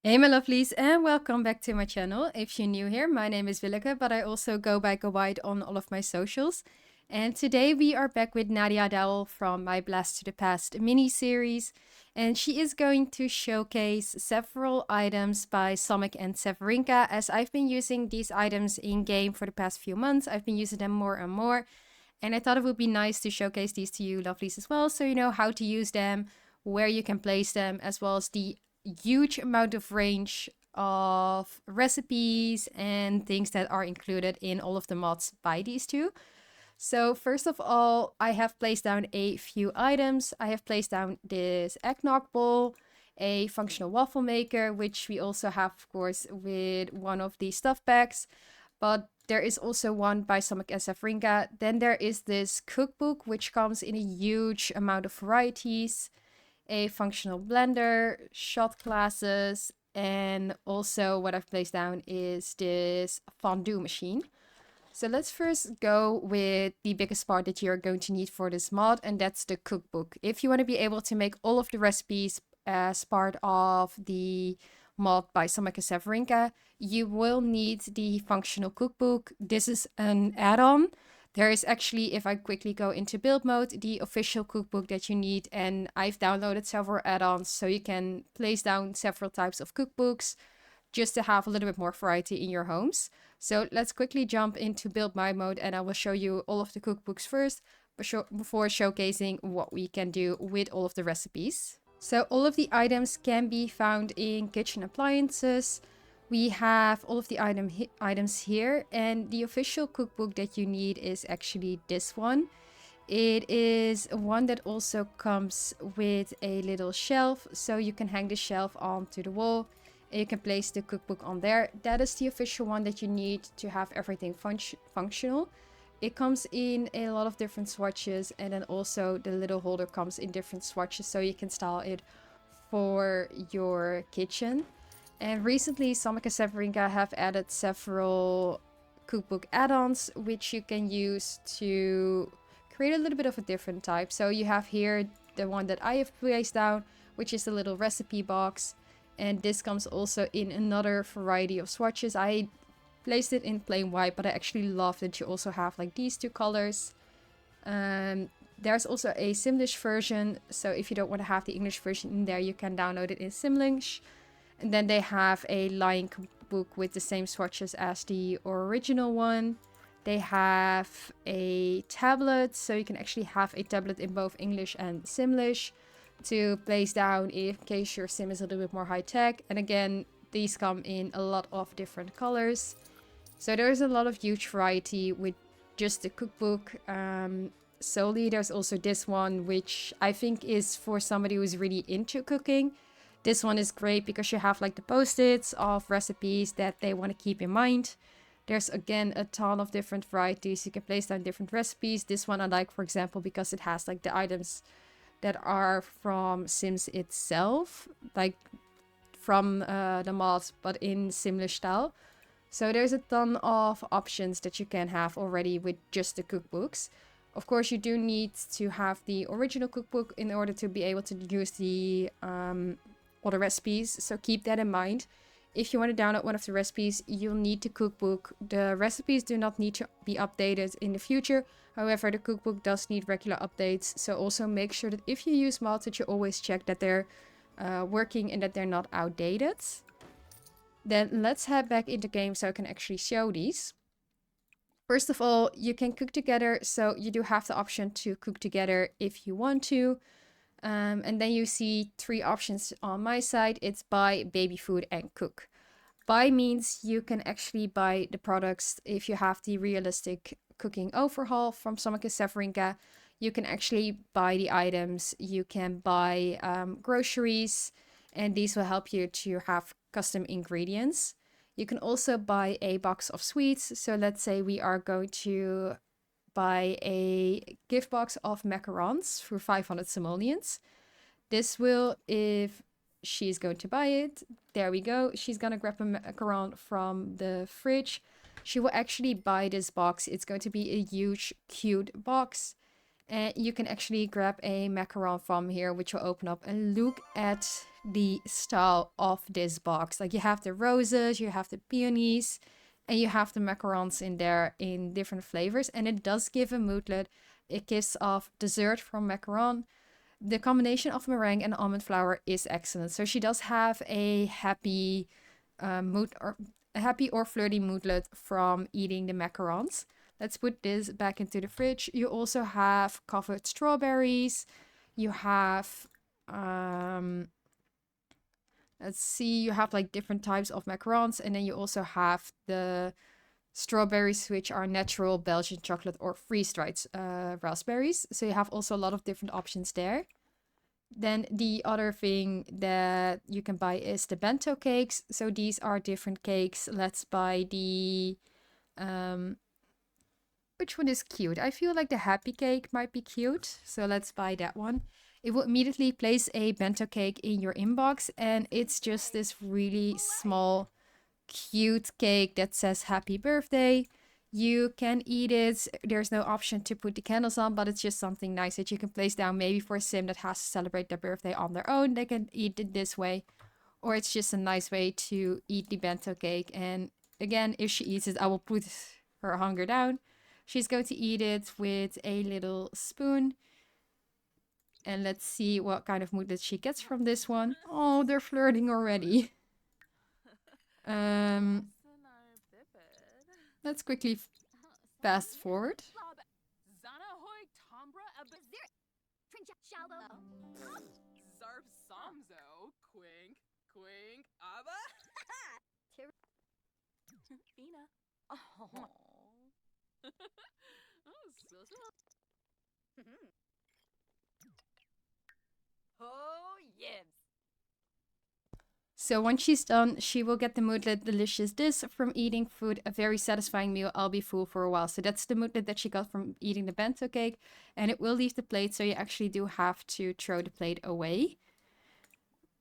Hey my lovelies, and welcome back to my channel. If you're new here, my name is Willeke, but I also go by Go Wide on all of my socials. And today we are back with Nadia Dowell from my Blast to the Past mini-series. And she is going to showcase several items by Somik and Severinka. As I've been using these items in-game for the past few months, I've been using them more and more. And I thought it would be nice to showcase these to you lovelies as well, so you know how to use them, where you can place them, as well as the huge amount of range of recipes and things that are included in all of the mods by these two. So first of all, I have placed down a few items. I have placed down this eggnog bowl, a functional waffle maker, which we also have, of course, with one of the stuff bags. But there is also one by Somik Severinka. Then there is this cookbook, which comes in a huge amount of varieties, a functional blender, shot glasses, and also what I've placed down is this fondue machine. So let's first go with the biggest part that you're going to need for this mod, and that's the cookbook. If you want to be able to make all of the recipes as part of the mod by Somik Severinka, you will need the functional cookbook. This is an add-on. There is actually, if I quickly go into build mode, the official cookbook that you need, and I've downloaded several add-ons so you can place down several types of cookbooks just to have a little bit more variety in your homes. So let's quickly jump into build my mode and I will show you all of the cookbooks first before showcasing what we can do with all of the recipes. So all of the items can be found in kitchen appliances. We have all of the items here, and the official cookbook that you need is actually this one. It is one that also comes with a little shelf, so you can hang the shelf onto the wall. You can place the cookbook on there. That is the official one that you need to have everything functional. It comes in a lot of different swatches, and then also the little holder comes in different swatches, so you can style it for your kitchen. And recently, Somik and Severinka have added several cookbook add-ons, which you can use to create a little bit of a different type. So you have here the one that I have placed down, which is the little recipe box. And this comes also in another variety of swatches. I placed it in plain white, but I actually love that you also have like these two colors. There's also a Simlish version, so if you don't want to have the English version in there, you can download it in Simlish. And then they have a line book with the same swatches as the original one. They have a tablet, so you can actually have a tablet in both English and Simlish to place down in case your sim is a little bit more high tech. And again, these come in a lot of different colors. So there's a lot of huge variety with just the cookbook. Solely, there's also this one, which I think is for somebody who's really into cooking. This one is great because you have like the post-its of recipes that they want to keep in mind. There's again a ton of different varieties. You can place down different recipes. This one I like, for example, because it has like the items that are from Sims itself, like from the mod, but in Simlish style. So there's a ton of options that you can have already with just the cookbooks. Of course, you do need to have the original cookbook in order to be able to use the other recipes. So keep that in mind. If you want to download one of the recipes, you'll need the cookbook. The recipes do not need to be updated in the future. However, the cookbook does need regular updates. So also make sure that if you use mods, that you always check that they're working and that they're not outdated. Then let's head back into game so I can actually show these. First of all, you can cook together. So you do have the option to cook together if you want to. And then you see three options on my side. It's buy, baby food, and cook. Buy means you can actually buy the products if you have the realistic cooking overhaul from Somik Severinka. You can actually buy the items. You can buy groceries, and these will help you to have custom ingredients. You can also buy a box of sweets. So let's say we are going to buy a gift box of macarons for 500 simoleons. This will, if she's going to buy it, there we go. She's gonna grab a macaron from the fridge. She will actually buy this box. It's going to be a huge, cute box. And you can actually grab a macaron from here, which will open up, and look at the style of this box. Like, you have the roses, you have the peonies, and you have the macarons in there in different flavors. And it does give a moodlet. It gives off dessert from macaron. The combination of meringue and almond flour is excellent. So she does have a happy mood, or a happy or flirty moodlet from eating the macarons. Let's put this back into the fridge. You also have covered strawberries. You have, let's see, you have like different types of macarons. And then you also have the strawberries, which are natural Belgian chocolate or freeze-dried raspberries. So you have also a lot of different options there. Then the other thing that you can buy is the bento cakes. So these are different cakes. Let's buy the which one is cute? I feel like the happy cake might be cute. So let's buy that one. It will immediately place a bento cake in your inbox, and it's just this really small, cute cake that says happy birthday. You can eat it. There's no option to put the candles on, but it's just something nice that you can place down maybe for a sim that has to celebrate their birthday on their own. They can eat it this way. Or it's just a nice way to eat the bento cake. And again, if she eats it, I will put her hunger down. She's going to eat it with a little spoon. And let's see what kind of mood that she gets from this one. Oh, they're flirting already. Let's quickly fast forward. So once she's done, she will get the moodlet delicious this from eating food, a very satisfying meal. I'll be full for a while. So that's the moodlet that she got from eating the bento cake, and it will leave the plate. So you actually do have to throw the plate away.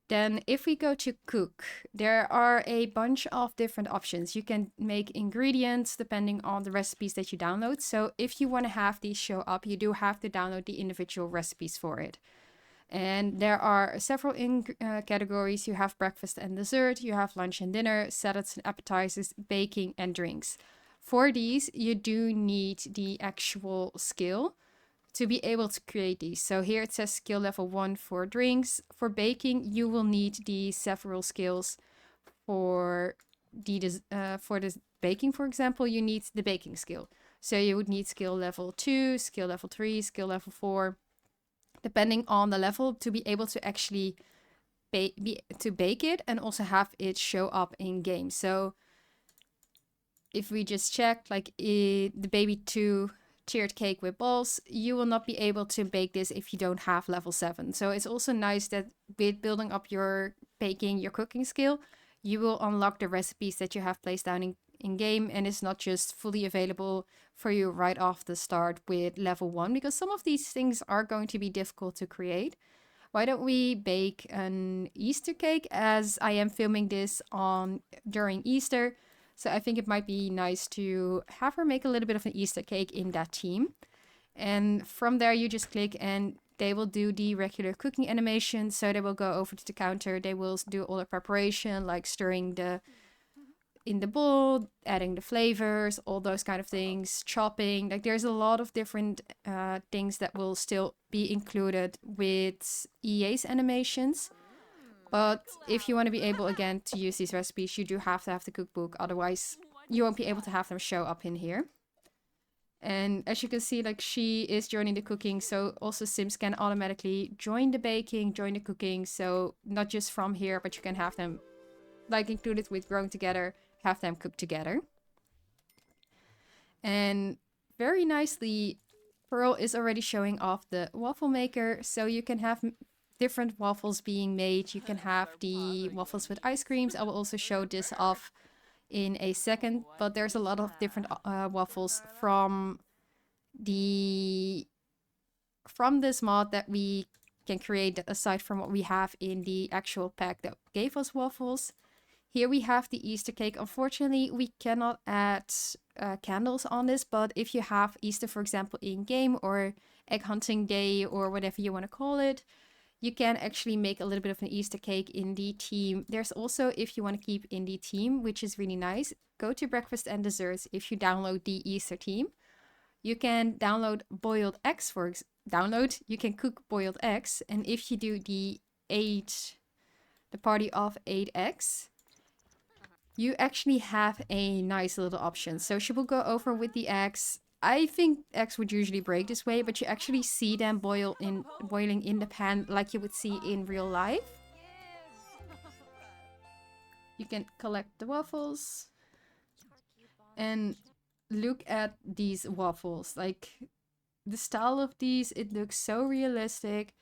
Then if we go to cook, there are a bunch of different options. You can make ingredients depending on the recipes that you download. So if you want to have these show up, you do have to download the individual recipes for it. And there are several categories. You have breakfast and dessert, you have lunch and dinner, salads and appetizers, baking and drinks. For these, you do need the actual skill to be able to create these. So here it says skill level 1 for drinks. For baking, you will need the several skills. For the baking, for example, you need the baking skill. So you would need skill level 2, skill level 3, skill level 4, depending on the level, to be able to actually bake it and also have it show up in game. So if we just check like the baby 2 tiered cake with balls, you will not be able to bake this if you don't have level 7. So it's also nice that with building up your baking, your cooking skill, you will unlock the recipes that you have placed down in game, and it's not just fully available for you right off the start with level 1, because some of these things are going to be difficult to create. Why don't we bake an Easter cake, as I am filming this during Easter. So I think it might be nice to have her make a little bit of an Easter cake in that theme. And from there you just click and they will do the regular cooking animation. So they will go over to the counter. They will do all the preparation, like stirring in the bowl, adding the flavors, all those kind of things, chopping. Like there's a lot of different things that will still be included with EA's animations. But if you want to be able, again, to use these recipes, you do have to have the cookbook. Otherwise, you won't be able to have them show up in here. And as you can see, like she is joining the cooking. So also Sims can automatically join the baking, join the cooking. So not just from here, but you can have them like included with growing together, have them cook together. And very nicely, Pearl is already showing off the waffle maker. So you can have different waffles being made. You can have the waffles with ice creams. I will also show this off in a second, but there's a lot of different waffles from this mod that we can create aside from what we have in the actual pack that gave us waffles. Here we have the Easter cake. Unfortunately, we cannot add candles on this, but if you have Easter, for example, in game or egg hunting day or whatever you want to call it, you can actually make a little bit of an Easter cake in the theme. There's also, if you want to keep in the theme, which is really nice, go to breakfast and desserts. If you download the Easter theme, you can download boiled eggs you can cook boiled eggs. And if you do the party of 8 eggs, you actually have a nice little option. So she will go over with the eggs. I think eggs would usually break this way, but you actually see them boiling in the pan like you would see in real life. You can collect the waffles and look at these waffles. Like, the style of these, it looks so realistic.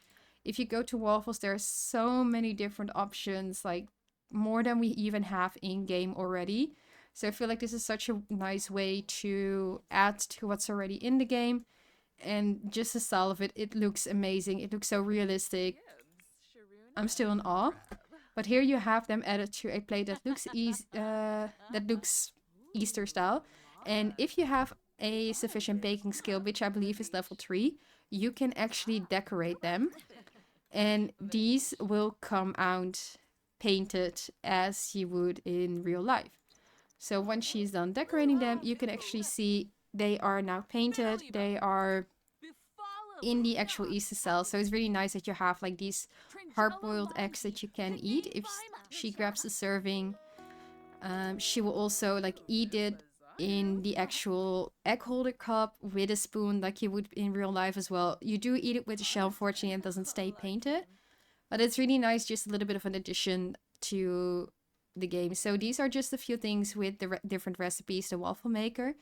If you go to waffles, there are so many different options, like more than we even have in game already. So I feel like this is such a nice way to add to what's already in the game. And just the style of it, it looks amazing. It looks so realistic. I'm still in awe. But here you have them added to a plate that looks Easter style. And if you have a sufficient baking skill, which I believe is level 3, you can actually decorate them. And these will come out painted as you would in real life. So once she's done decorating them, you can actually see they are now painted. They are in the actual Easter style. So it's really nice that you have like these hard-boiled eggs that you can eat. If she grabs a serving, she will also like eat it in the actual egg holder cup with a spoon like you would in real life as well. You do eat it with a shell, fortunately, and it doesn't stay painted. But it's really nice, just a little bit of an addition to the game. So these are just a few things with the different recipes, the waffle maker.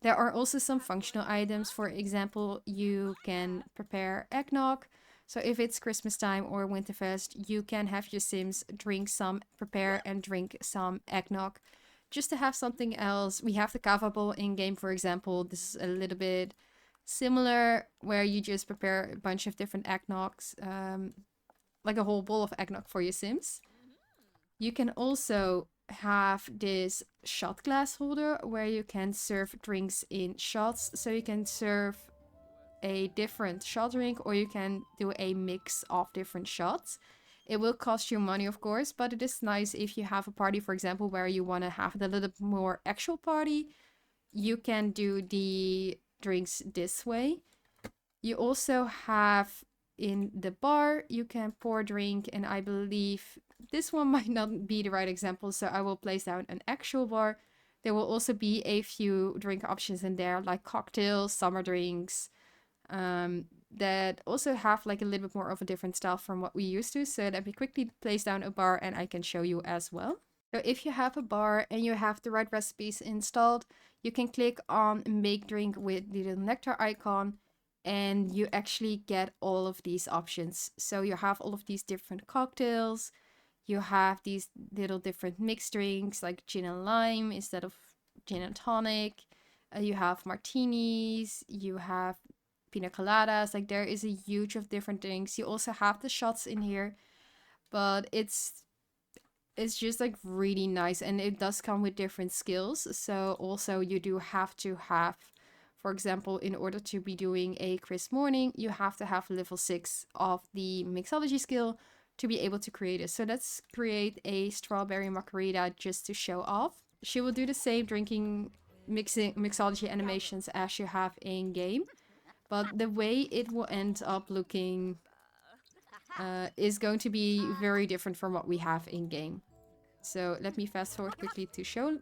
There are also some functional items. For example, you can prepare eggnog. So if it's Christmas time or Winterfest, you can have your Sims prepare and drink some eggnog. Just to have something else. We have the kava bowl in game, for example. This is a little bit similar, where you just prepare a bunch of different eggnogs, like a whole bowl of eggnog for your Sims. You can also have this shot glass holder where you can serve drinks in shots. So you can serve a different shot drink, or you can do a mix of different shots. It will cost you money, of course, but it is nice if you have a party, for example, where you want to have a little bit more actual party. You can do the drinks this way. You also have in the bar, you can pour drink, and I believe this one might not be the right example, so I will place down an actual bar. There will also be a few drink options in there, like cocktails, summer drinks, that also have like a little bit more of a different style from what we used to. So let me quickly place down a bar and I can show you as well. So if you have a bar and you have the right recipes installed, you can click on make drink with the little nectar icon, and you actually get all of these options. So you have all of these different cocktails. You have these little different mixed drinks like gin and lime instead of gin and tonic. You have martinis. You have pina coladas. Like, there is a huge of different things. You also have the shots in here, but it's just like really nice, and it does come with different skills. So also you do have to have, for example, in order to be doing a crisp morning, you have to have level 6 of the mixology skill to be able to create it. So let's create a strawberry margarita just to show off. She will do the same mixology animations as you have in game, but the way it will end up looking is going to be very different from what we have in game. So let me fast forward quickly to show.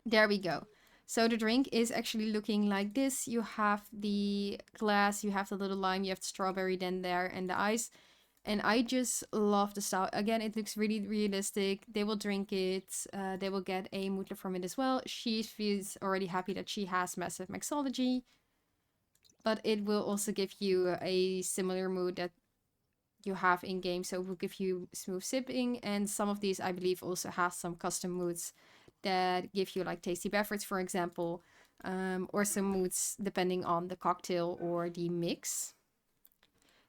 There we go. So the drink is actually looking like this. You have the glass, you have the little lime, you have the strawberry then there, and the ice. And I just love the style. Again, it looks really realistic. They will drink it. They will get a moodler from it as well. She feels already happy that she has massive mixology. But it will also give you a similar mood that you have in game. So it will give you smooth sipping. And some of these, I believe, also have some custom moods that give you like tasty beverage, for example. Or some moods depending on the cocktail or the mix.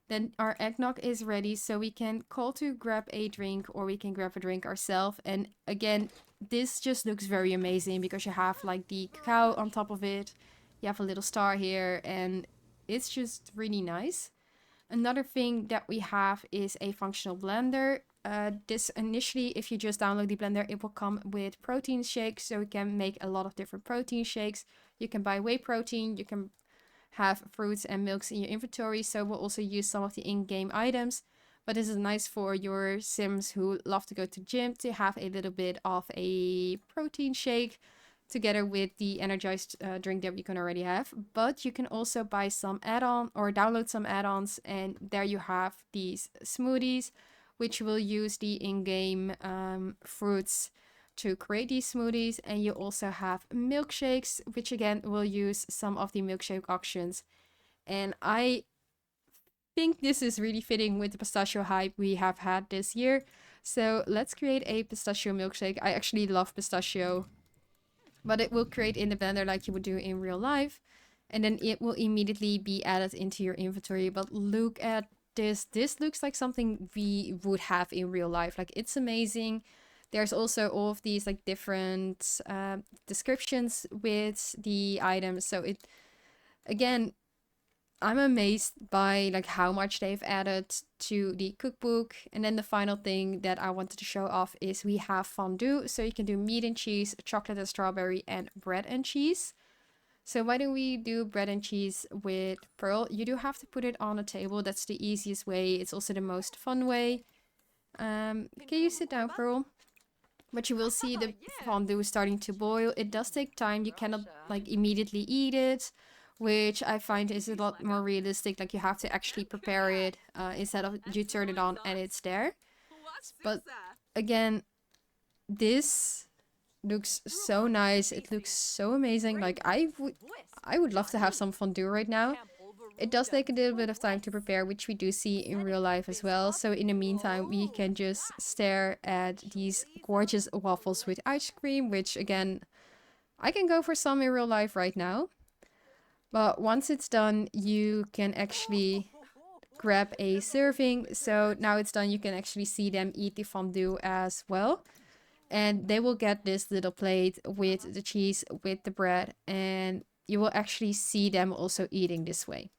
Then our eggnog is ready, so we can call to grab a drink, or we can grab a drink ourselves. And again, this just looks very amazing because you have like the cacao on top of it. You have a little star here, and it's just really nice. Another thing that we have is a functional blender. This initially, if you just download the blender, it will come with protein shakes, so you can make a lot of different protein shakes. You can buy whey protein, you can have fruits and milks in your inventory, so we'll also use some of the in-game items. But this is nice for your Sims who love to go to gym to have a little bit of a protein shake together with the energized drink that you can already have. But you can also buy some add-on or download some add-ons, and there you have these smoothies, which will use the in-game fruits to create these smoothies. And you also have milkshakes, which again will use some of the milkshake options. And I think this is really fitting with the pistachio hype we have had this year. So let's create a pistachio milkshake. I actually love pistachio, but it will create in the blender like you would do in real life. And then it will immediately be added into your inventory. But look at this. This looks like something we would have in real life. Like, it's amazing. There's also all of these like different descriptions with the items. So it, again, I'm amazed by like how much they've added to the cookbook. And then the final thing that I wanted to show off is we have fondue. So you can do meat and cheese, chocolate and strawberry, and bread and cheese. So why don't we do bread and cheese with Pearl? You do have to put it on a table. That's the easiest way. It's also the most fun way. Can you sit down, Pearl? But you will see the fondue starting to boil. It does take time. You cannot like immediately eat it, which I find is a lot more realistic. Like, you have to actually prepare it instead of you turn it on and it's there. But again, this looks so nice. It looks so amazing. Like, I would love to have some fondue right now. It does take a little bit of time to prepare, which we do see in real life as well. So in the meantime, we can just stare at these gorgeous waffles with ice cream, which again, I can go for some in real life right now. But once it's done, you can actually grab a serving. So now it's done, you can actually see them eat the fondue as well. And they will get this little plate with the cheese, with the bread, and you will actually see them also eating this way.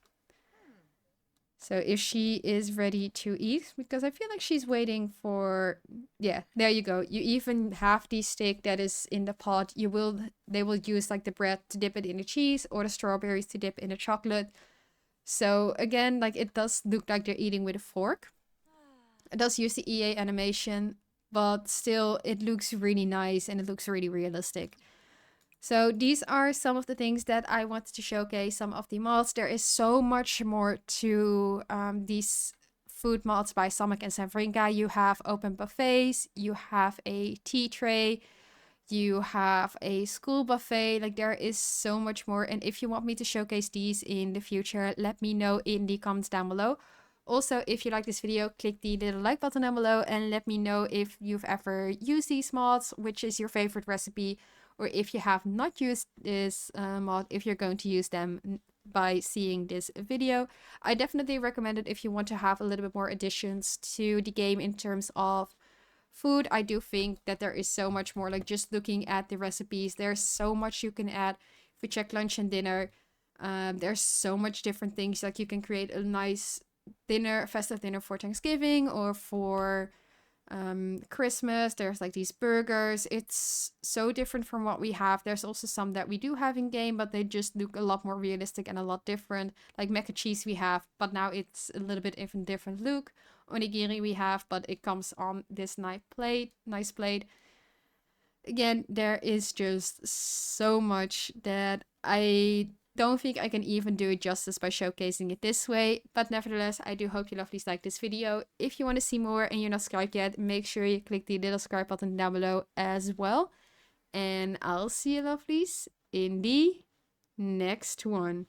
So if she is ready to eat, because I feel like she's waiting for, yeah, there you go. You even have the stick that is in the pot. They will use like the bread to dip it in the cheese or the strawberries to dip in the chocolate. So again, like, it does look like they're eating with a fork. It does use the EA animation, but still it looks really nice and it looks really realistic. So these are some of the things that I wanted to showcase, some of the mods. There is so much more to these food mods by Somik and Severinka. You have open buffets, you have a tea tray, you have a school buffet. Like, there is so much more. And if you want me to showcase these in the future, let me know in the comments down below. Also, if you like this video, click the little like button down below and let me know if you've ever used these mods, which is your favorite recipe, or if you have not used this mod, if you're going to use them by seeing this video. I definitely recommend it if you want to have a little bit more additions to the game in terms of food. I do think that there is so much more, like just looking at the recipes, there's so much you can add. If we check lunch and dinner, there's so much different things. Like, you can create a nice dinner, festive dinner for Thanksgiving or for Christmas. There's like these burgers. It's so different from what we have. There's also some that we do have in game, but they just look a lot more realistic and a lot different. Like mac and cheese we have, but now it's a little bit even different look. Onigiri we have, but it comes on this nice plate. Again, there is just so much that I don't think I can even do it justice by showcasing it this way. But nevertheless, I do hope you lovelies like this video. If you want to see more and you're not subscribed yet, make sure you click the little subscribe button down below as well. And I'll see you lovelies in the next one.